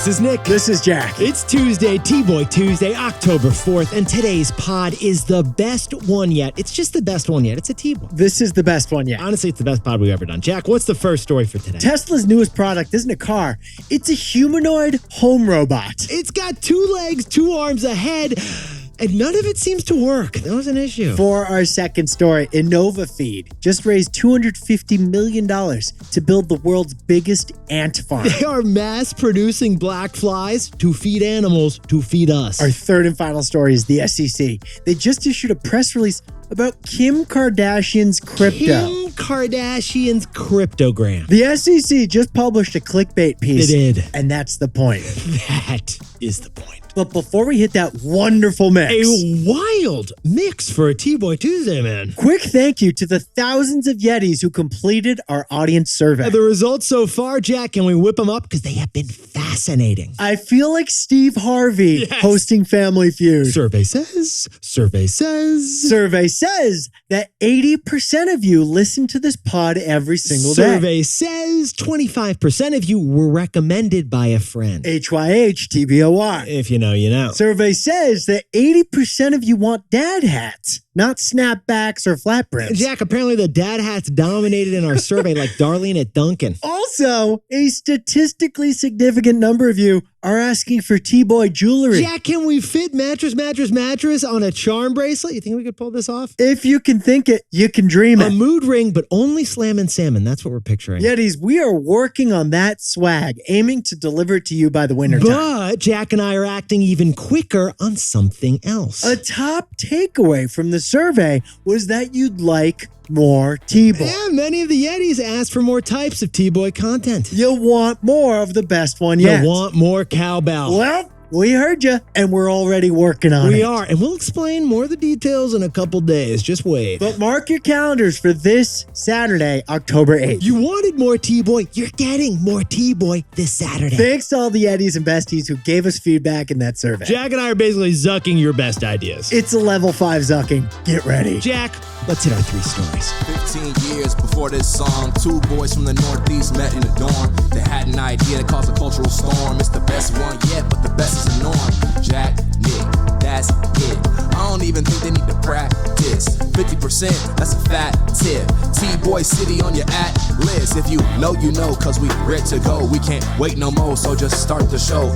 This is Nick. This is Jack. It's Tuesday, T-Boy Tuesday, October 4th, and today's pod is the best one yet. It's just the best one yet. It's a T-Boy. This is the best one yet. Honestly, it's the best pod we've ever done. Jack, what's the first story for today? Tesla's newest product isn't a car. It's a humanoid home robot. It's got 2 legs, 2 arms, a head, and none of it seems to work. That was an issue. For our second story, Innoafeed just raised $250 million to build the world's biggest ant farm. They are mass-producing black flies to feed animals to feed us. Our third and final story is the SEC. They just issued a press release about Kim Kardashian's crypto. Kim Kardashian's cryptogram. The SEC just published a clickbait piece. They did. And that's the point. That is the point. But before we hit that wonderful mix, A wild mix for a T-Boy Tuesday, man. quick thank you to the thousands of Yetis who completed our audience survey. The results so far, Jack, can we whip them up? Because they have been fascinating. I feel like Steve Harvey Yes. hosting Family Feud. Survey says. Survey says that 80% of you listen to this pod every single day. Survey says 25% of you were recommended by a friend. HYH TBOY. If you know, you know. Survey says that 80% of you want dad hats, not snapbacks or flat brims. Jack, apparently the dad hats dominated in our survey like Darlene at Duncan. Also, a statistically significant number of you are asking for T-Boy jewelry. Jack, can we fit mattress on a charm bracelet? You think we could pull this off? If you can think it, you can dream A it. mood ring, but only Slammin' Salmon. That's what we're picturing. Yetis, we are working on that swag, aiming to deliver it to you by the wintertime. But Jack and I are acting even quicker on something else. A top takeaway from the survey was that you'd like more T-Boy. Yeah, many of the Yetis asked for more types of T-Boy content. You want more of the best one yet. You want more cowbell. Well, we heard you, and we're already working on it. We are, and we'll explain more of the details in a couple days. Just wait. But mark your calendars for this Saturday, October 8th. You wanted more T-Boy. You're getting more T-Boy this Saturday. Thanks to all the Yetis and besties who gave us feedback in that survey. Jack and I are basically zucking your best ideas. It's a level 5 zucking. Get ready. Jack, let's hit our 3 stories. 15 years before this song, 2 boys from the Northeast met in a dorm. They had an idea that caused a cultural storm. It's the best one yet, but the best is the norm. Jack, Nick, that's it. I don't even think they need to practice. 50%, that's a fat tip. T-Boy City on your list. If you know, you know, cause we ready to go. We can't wait no more, so just start the show.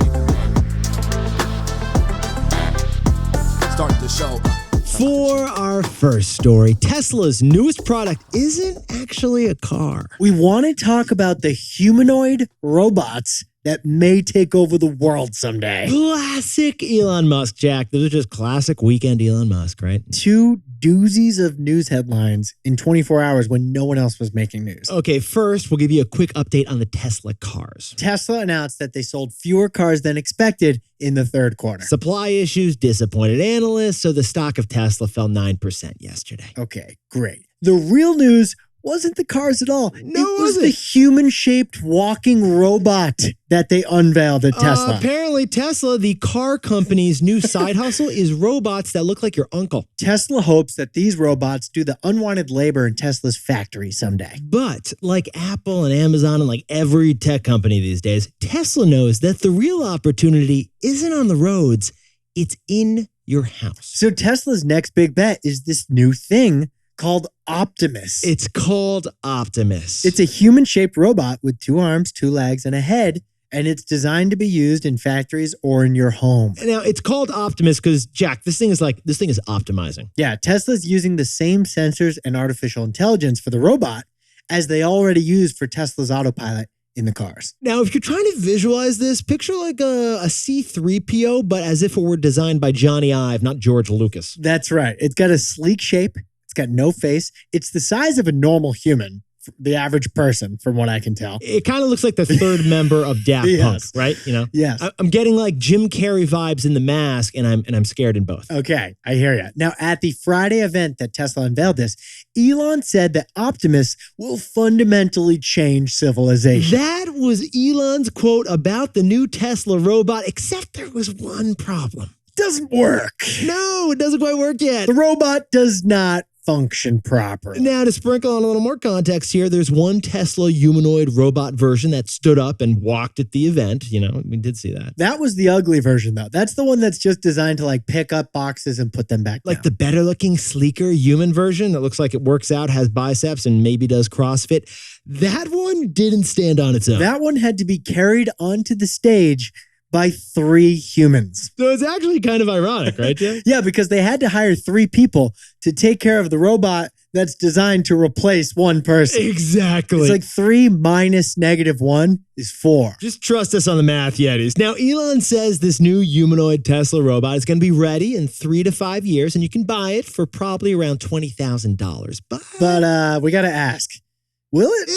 Start the show. For our first story, Tesla's newest product isn't actually a car. We want to talk about the humanoid robots that may take over the world someday. Classic Elon Musk, Jack. Those are just classic weekend Elon Musk, right? 2 doozies of news headlines in 24 hours when no one else was making news. Okay, first, we'll give you a quick update on the Tesla cars. Tesla announced that they sold fewer cars than expected in the third quarter. Supply issues, disappointed analysts, so the stock of Tesla fell 9% yesterday. Okay, great. The real news wasn't the cars at all. No, it was was the it? human-shaped walking robot that they unveiled at Tesla. Apparently, Tesla, the car company's new side hustle, is robots that look like your uncle. Tesla hopes that these robots do the unwanted labor in Tesla's factory someday. But like Apple and Amazon and like every tech company these days, Tesla knows that the real opportunity isn't on the roads, it's in your house. So Tesla's next big bet is this new thing called Optimus. It's called Optimus. It's a human-shaped robot with 2 arms, 2 legs, and a head, and it's designed to be used in factories or in your home. Now, it's called Optimus because, Jack, this thing is optimizing. Yeah, Tesla's using the same sensors and artificial intelligence for the robot as they already use for Tesla's autopilot in the cars. Now, if you're trying to visualize this, picture like a C-3PO, but as if it were designed by Johnny Ive, not George Lucas. That's right. It's got a sleek shape. It's got no face. It's the size of a normal human, the average person, from what I can tell. It kind of looks like the third member of Daft Yes. Punk, right? You know? Yes. I'm getting like Jim Carrey vibes in The Mask, and I'm scared in both. Okay, I hear you. Now, at the Friday event that Tesla unveiled this, Elon said that Optimus will fundamentally change civilization. That was Elon's quote about the new Tesla robot, except there was one problem. Doesn't work. No, it doesn't quite work yet. The robot does not function properly. Now, to sprinkle on a little more context here, there's one Tesla humanoid robot version that stood up and walked at the event. You know, we did see that. That was the ugly version, though. That's the one that's just designed to like pick up boxes and put them back Like down. the better looking, sleeker human version that looks like it works out, has biceps, and maybe does CrossFit. That one didn't stand on its own. That one had to be carried onto the stage by 3 humans. So it's actually kind of ironic, right, Jim? Yeah, because they had to hire 3 people to take care of the robot that's designed to replace one person. Exactly. It's like 3 minus -1 is 4. Just trust us on the math, Yetis. Now, Elon says this new humanoid Tesla robot is going to be ready in 3 to 5 years, and you can buy it for probably around $20,000. But we got to ask, will it?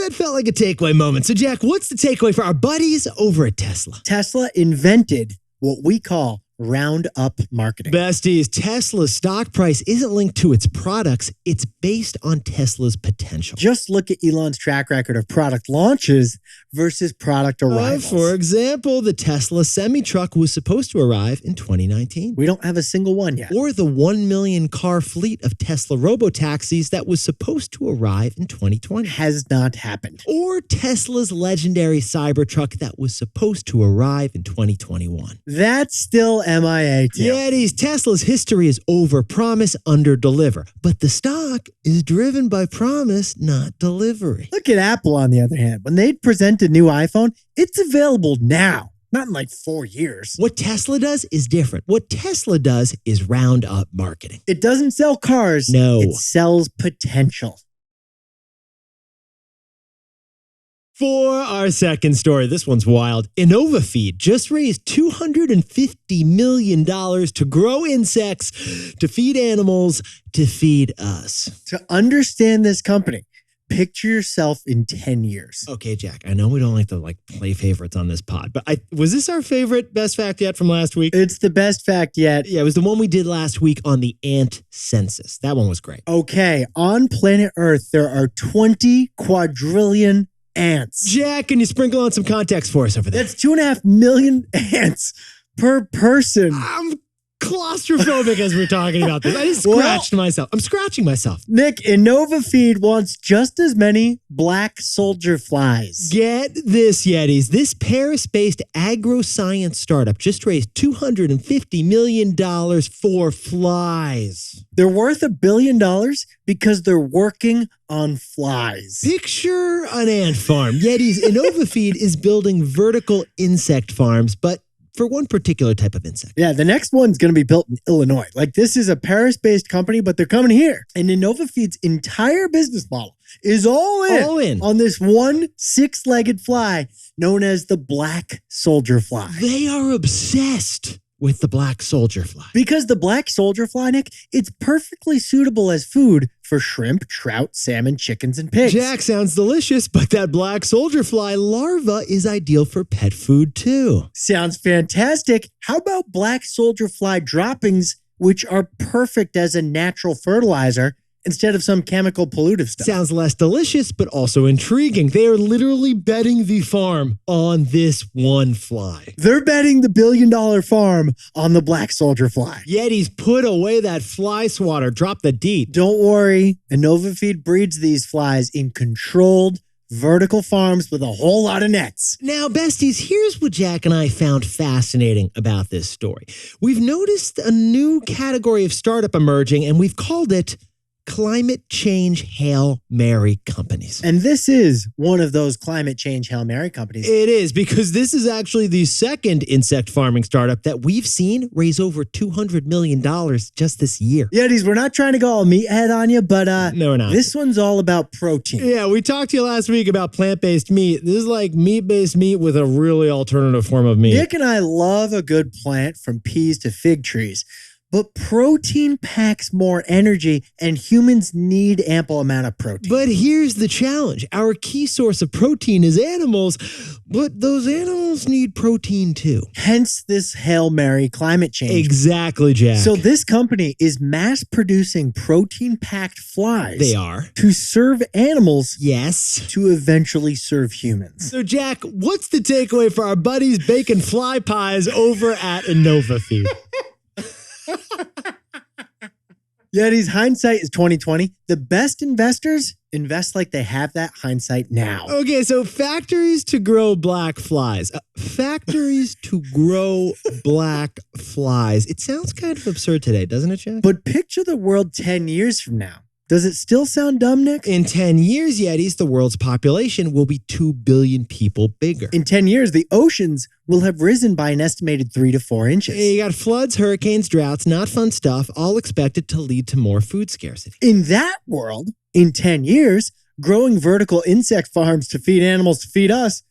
It felt like a takeaway moment. So, Jack, what's the takeaway for our buddies over at Tesla? Tesla invented what we call round-up marketing. Besties, Tesla's stock price isn't linked to its products. It's based on Tesla's potential. Just look at Elon's track record of product launches versus product arrivals. For example, the Tesla semi-truck was supposed to arrive in 2019. We don't have a single one yet. Or the 1 million car fleet of Tesla robotaxis that was supposed to arrive in 2020. Has not happened. Or Tesla's legendary Cybertruck that was supposed to arrive in 2021. That's still MIA too. Yetis, Tesla's history is over-promise, under-deliver. But the stock is driven by promise, not delivery. Look at Apple, on the other hand. When they present a new iPhone, it's available now, not in like 4 years. What Tesla does is different. What Tesla does is round-up marketing. It doesn't sell cars. No. It sells potential. For our second story, this one's wild. Innoafeed just raised $250 million to grow insects, to feed animals, to feed us. To understand this company, picture yourself in 10 years. Okay, Jack, I know we don't like to play favorites on this pod, but was this our favorite best fact yet from last week? It's the best fact yet. Yeah, it was the one we did last week on the ant census. That one was great. Okay, on planet Earth, there are 20 quadrillion ants. Jack, can you sprinkle on some context for us over there? That's 2.5 million ants per person. I'm claustrophobic as we're talking about this. I just scratched myself. I'm scratching myself. Nick, Innoafeed wants just as many black soldier flies. Get this, Yetis. This Paris-based agro-science startup just raised $250 million for flies. They're worth $1 billion because they're working on flies. Picture an ant farm. Yetis, Innoafeed is building vertical insect farms, but for one particular type of insect. Yeah, the next one's going to be built in Illinois. Like, this is a Paris-based company, but they're coming here. And Innoafeed's entire business model is all in on this one 6-legged fly known as the black soldier fly. They are obsessed with the black soldier fly. Because the black soldier fly, Nick, it's perfectly suitable as food for shrimp, trout, salmon, chickens, and pigs. Jack, sounds delicious, but that black soldier fly larva is ideal for pet food too. Sounds fantastic. How about black soldier fly droppings, which are perfect as a natural fertilizer instead of some chemical pollutive stuff? Sounds less delicious, but also intriguing. They are literally betting the farm on this one fly. They're betting the $1 billion farm on the black soldier fly. Yetis, put away that fly swatter. Drop the D. Don't worry. Innoafeed breeds these flies in controlled vertical farms with a whole lot of nets. Now, besties, here's what Jack and I found fascinating about this story. We've noticed a new category of startup emerging, and we've called it climate change Hail Mary companies. And this is one of those climate change Hail Mary companies. It is, because this is actually the second insect farming startup that we've seen raise over $200 million just this year. Yetis, we're not trying to go all meathead on you, but no, we're not. This one's all about protein. Yeah, we talked to you last week about plant-based meat. This is like meat-based meat with a really alternative form of meat. Nick and I love a good plant from peas to fig trees. But protein packs more energy, and humans need ample amount of protein. But here's the challenge. Our key source of protein is animals, but those animals need protein too. Hence this Hail Mary climate change. Exactly, Jack. So this company is mass producing protein-packed flies. They are. To serve animals. Yes. To eventually serve humans. So, Jack, what's the takeaway for our buddies bacon fly pies over at Innoafeed? Yeti's hindsight is 2020. The best investors invest like they have that hindsight now. Okay, so factories to grow black flies. Factories to grow black flies. It sounds kind of absurd today, doesn't it, Jack? But picture the world 10 years from now. Does it still sound dumb, Nick? In 10 years, Yetis, the world's population will be 2 billion people bigger. In 10 years, the oceans will have risen by an estimated 3 to 4 inches. You got floods, hurricanes, droughts, not fun stuff, all expected to lead to more food scarcity. In that world, in 10 years, growing vertical insect farms to feed animals to feed us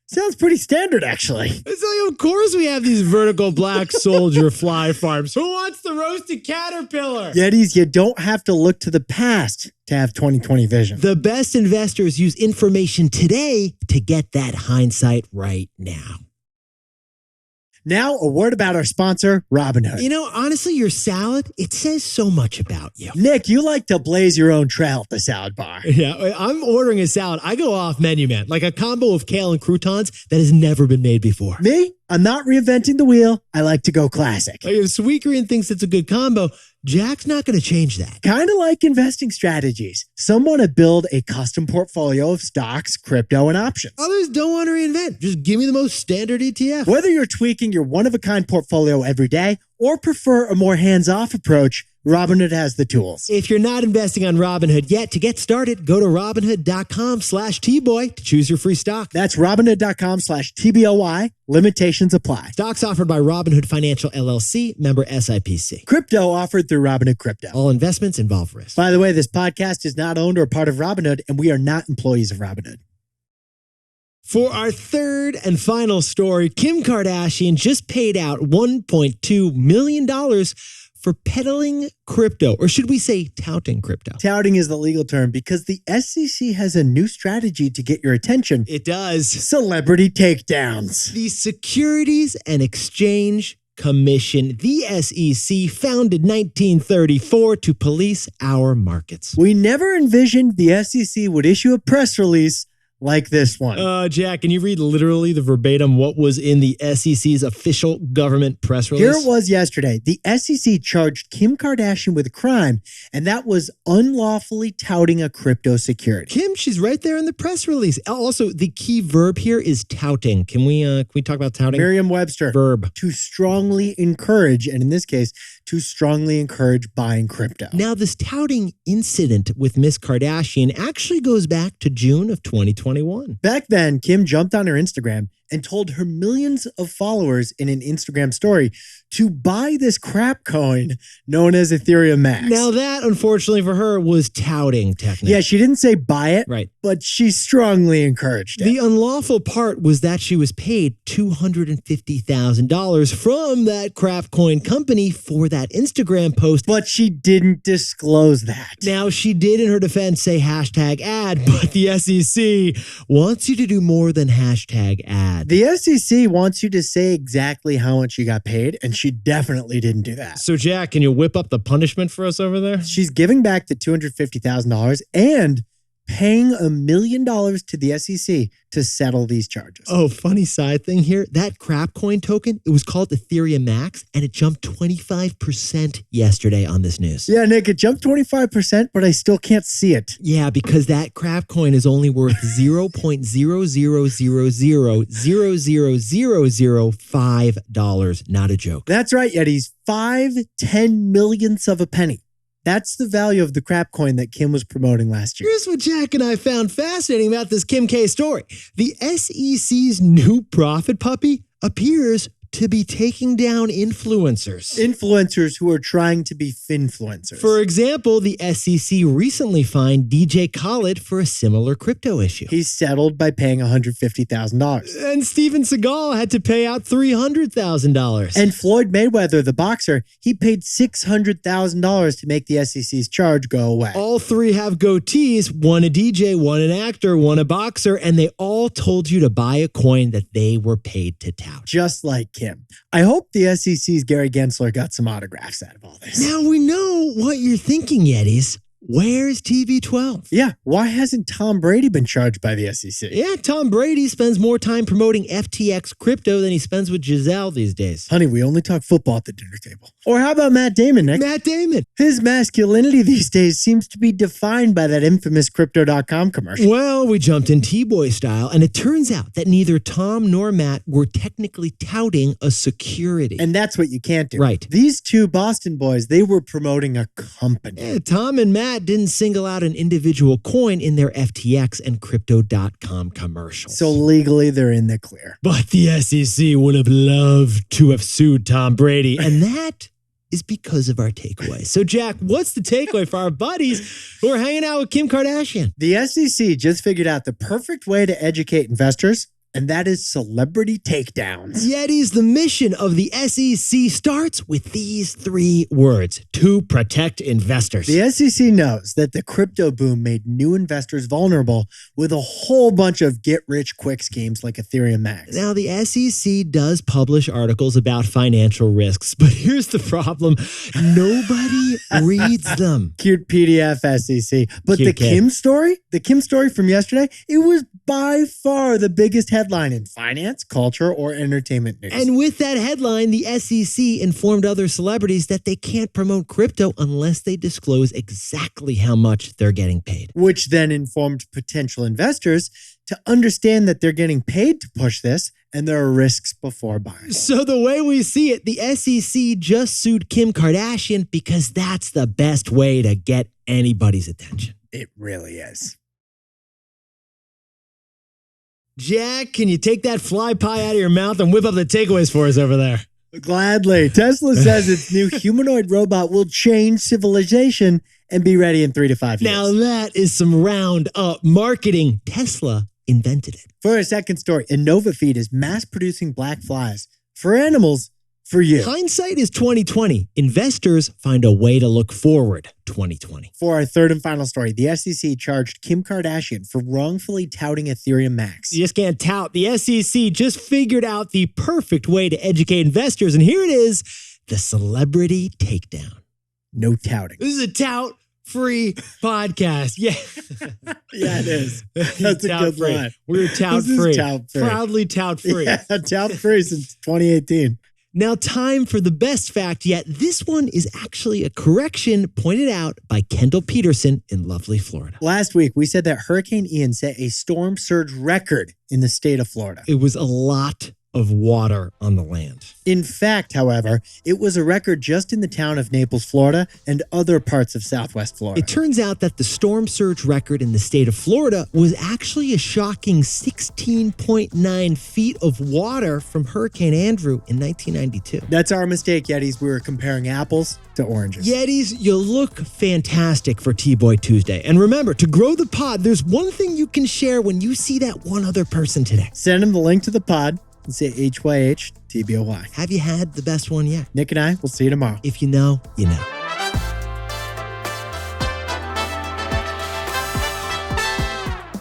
sounds pretty standard, actually. It's like, of course we have these vertical black soldier fly farms. Who wants the roasted caterpillar? Yetis, you don't have to look to the past to have 2020 vision. The best investors use information today to get that hindsight right now. Now, a word about our sponsor, Robinhood. You know, honestly, your salad, it says so much about you. Nick, you like to blaze your own trail at the salad bar. Yeah, I'm ordering a salad. I go off menu, man. Like a combo of kale and croutons that has never been made before. Me? I'm not reinventing the wheel. I like to go classic. Like if Sweet Green thinks it's a good combo, Jack's not going to change that. Kind of like investing strategies. Some want to build a custom portfolio of stocks, crypto, and options. Others don't want to reinvent. Just give me the most standard ETF. Whether you're tweaking your one-of-a-kind portfolio every day or prefer a more hands-off approach, Robinhood has the tools. If you're not investing on Robinhood yet, to get started, go to Robinhood.com/Tboy to choose your free stock. That's Robinhood.com/TBOY. Limitations apply. Stocks offered by Robinhood Financial LLC, member SIPC. Crypto offered through Robinhood Crypto. All investments involve risk. By the way, this podcast is not owned or part of Robinhood, and we are not employees of Robinhood. For our third and final story, Kim Kardashian just paid out $1.2 million for peddling crypto, or should we say touting crypto? Touting is the legal term because the SEC has a new strategy to get your attention. It does. Celebrity takedowns. The Securities and Exchange Commission, the SEC, founded 1934 to police our markets. We never envisioned the SEC would issue a press release like this one. Jack, can you read literally the verbatim what was in the SEC's official government press release? Here it was yesterday. The SEC charged Kim Kardashian with a crime, and that was unlawfully touting a crypto security. Kim, she's right there in the press release. Also, the key verb here is touting. Can we talk about touting? Merriam-Webster. Verb. To strongly encourage, and in this case, to strongly encourage buying crypto. Now, this touting incident with Miss Kardashian actually goes back to June of 2021. Back then, Kim jumped on her Instagram and told her millions of followers in an Instagram story to buy this crap coin known as Ethereum Max. Now that, unfortunately for her, was touting technically. Yeah, she didn't say buy it, right, but she strongly encouraged it. The unlawful part was that she was paid $250,000 from that crap coin company for that Instagram post. But she didn't disclose that. Now, she did in her defense say hashtag ad, but the SEC wants you to do more than hashtag ad. The SEC wants you to say exactly how much you got paid, and she definitely didn't do that. So, Jack, can you whip up the punishment for us over there? She's giving back the $250,000 and paying $1 million to the SEC to settle these charges. Oh, funny side thing here. That crap coin token, it was called Ethereum Max, and it jumped 25% yesterday on this news. Yeah, Nick, it jumped 25%, but I still can't see it. Yeah, because that crap coin is only worth 0.000000005. Not a joke. That's right, Yetis. 5/10 millionths of a penny. That's the value of the crap coin that Kim was promoting last year. Here's what Jack and I found fascinating about this Kim K story. The SEC's new profit puppy appears to be taking down influencers. Influencers who are trying to be finfluencers. For example, the SEC recently fined DJ Khaled for a similar crypto issue. He settled by paying $150,000. And Steven Seagal had to pay out $300,000. And Floyd Mayweather, the boxer, he paid $600,000 to make the SEC's charge go away. All three have goatees, one a DJ, one an actor, one a boxer, and they all told you to buy a coin that they were paid to tout. Just like Kim. I hope the SEC's Gary Gensler got some autographs out of all this. Now we know what you're thinking, Yetis. where's TB12? Yeah, why hasn't Tom Brady been charged by the SEC? Yeah, Tom Brady spends more time promoting FTX crypto than he spends with Giselle these days. Honey, we only talk football at the dinner table. Or how about Matt Damon, Nick? Matt Damon. His masculinity these days seems to be defined by that infamous Crypto.com commercial. Well, we jumped in T-Boy style, and it turns out that neither Tom nor Matt were technically touting a security. And that's what you can't do. Right. These two Boston boys, they were promoting a company. Yeah, Tom and Matt didn't single out an individual coin in their FTX and Crypto.com commercials. So legally, they're in the clear. But the SEC would have loved to have sued Tom Brady, and that is because of our takeaway. So, Jack, what's the takeaway for our buddies who are hanging out with Kim Kardashian? The SEC just figured out the perfect way to educate investors, and that is celebrity takedowns. Yeti's the mission of the SEC starts with these 3 words: to protect investors. The SEC knows that the crypto boom made new investors vulnerable with a whole bunch of get-rich-quick schemes like Ethereum Max. Now, the SEC does publish articles about financial risks, but here's the problem. Nobody reads them. Cute PDF SEC. But Cute the kid. Kim story from yesterday, it was by far the biggest headline in finance, culture, or entertainment news. And with that headline, the SEC informed other celebrities that they can't promote crypto unless they disclose exactly how much they're getting paid. Which then informed potential investors to understand that they're getting paid to push this and there are risks before buying. So the way we see it, the SEC just sued Kim Kardashian because that's the best way to get anybody's attention. It really is. Jack, can you take that fly pie out of your mouth and whip up the takeaways for us over there? Gladly. Tesla says its new humanoid robot will change civilization and be ready in 3 to 5 years. Now that is some round up marketing. Tesla invented it. For a second story, Innoafeed is mass producing black flies for animals for you. Hindsight is 2020. Investors find a way to look forward 2020. For our third and final story, the SEC charged Kim Kardashian for wrongfully touting Ethereum Max. You just can't tout. The SEC just figured out the perfect way to educate investors, and here it is, the celebrity takedown. No touting. This is a tout-free podcast. Yeah. Yeah, it is. That's a good line. We're tout-free. This is tout-free. Proudly tout-free. Yeah, tout-free since 2018. Now, time for the best fact yet. This one is actually a correction pointed out by Kendall Peterson in lovely Florida. Last week, we said that Hurricane Ian set a storm surge record in the state of Florida. It was a lot of water on the land. In fact, however, it was a record just in the town of Naples, Florida, and other parts of Southwest Florida. It turns out that the storm surge record in the state of Florida was actually a shocking 16.9 feet of water from Hurricane Andrew in 1992. That's our mistake, Yetis. We were comparing apples to oranges. Yetis, you look fantastic for T-Boy Tuesday. And remember, to grow the pod, there's one thing you can share when you see that one other person today. Send them the link to the pod and say HYH-TBOY. Have you had the best one yet? Nick and I will see you tomorrow. If you know, you know.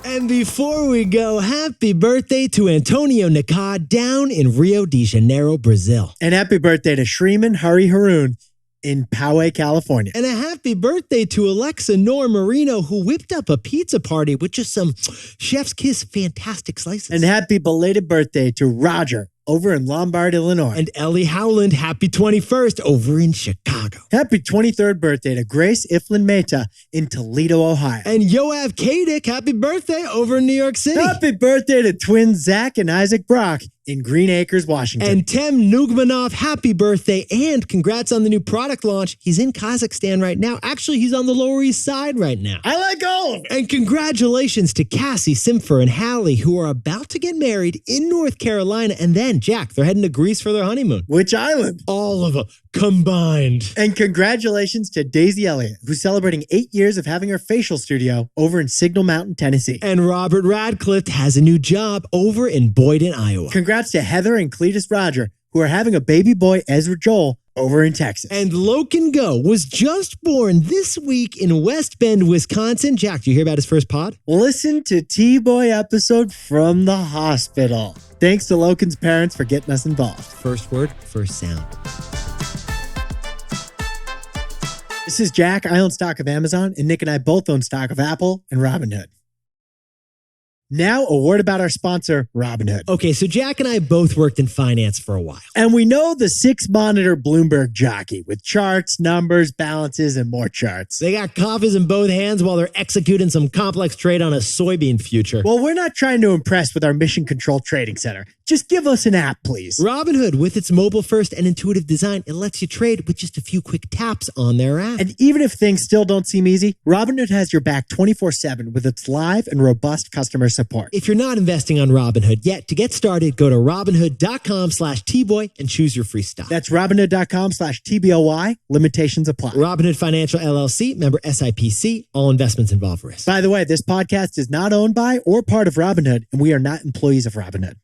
And before we go, happy birthday to Antonio Nakad down in Rio de Janeiro, Brazil. And happy birthday to Shreeman Hari Haroon in Poway, California. And a happy birthday to Alexa Nor Marino, who whipped up a pizza party with just some Chef's Kiss fantastic slices. And happy belated birthday to Roger over in Lombard, Illinois. And Ellie Howland, happy 21st over in Chicago. Happy 23rd birthday to Grace Iflin Mehta in Toledo, Ohio. And Yoav Kadick, happy birthday over in New York City. Happy birthday to twins Zach and Isaac Brock in Green Acres, Washington. And Tem Nugmanov, happy birthday and congrats on the new product launch. He's in Kazakhstan right now. Actually, he's on the Lower East Side right now. I like all of it. And congratulations to Cassie, Simfer, and Hallie, who are about to get married in North Carolina. And then, Jack, they're heading to Greece for their honeymoon. Which island? All of them combined. And congratulations to Daisy Elliott, who's celebrating 8 years of having her facial studio over in Signal Mountain, Tennessee. And Robert Radcliffe has a new job over in Boyden, Iowa. Congrats to Heather and Cletus Roger, who are having a baby boy, Ezra Joel, over in Texas. And Logan Go was just born this week in West Bend, Wisconsin. Jack, did you hear about his first pod? Listen to T-Boy episode from the hospital. Thanks to Logan's parents for getting us involved. First word, first sound. This is Jack. I own stock of Amazon, and Nick and I both own stock of Apple and Robinhood. Now, a word about our sponsor, Robinhood. Okay, so Jack and I both worked in finance for a while. And we know the 6-monitor Bloomberg jockey with charts, numbers, balances, and more charts. They got coffees in both hands while they're executing some complex trade on a soybean future. Well, we're not trying to impress with our mission control trading center. Just give us an app, please. Robinhood, with its mobile-first and intuitive design, it lets you trade with just a few quick taps on their app. And even if things still don't seem easy, Robinhood has your back 24/7 with its live and robust customer support. If you're not investing on Robinhood yet, to get started, go to Robinhood.com/Tboy and choose your free stock. That's Robinhood.com/TBOY. Limitations apply. Robinhood Financial LLC, member SIPC. All investments involve risk. By the way, this podcast is not owned by or part of Robinhood, and we are not employees of Robinhood.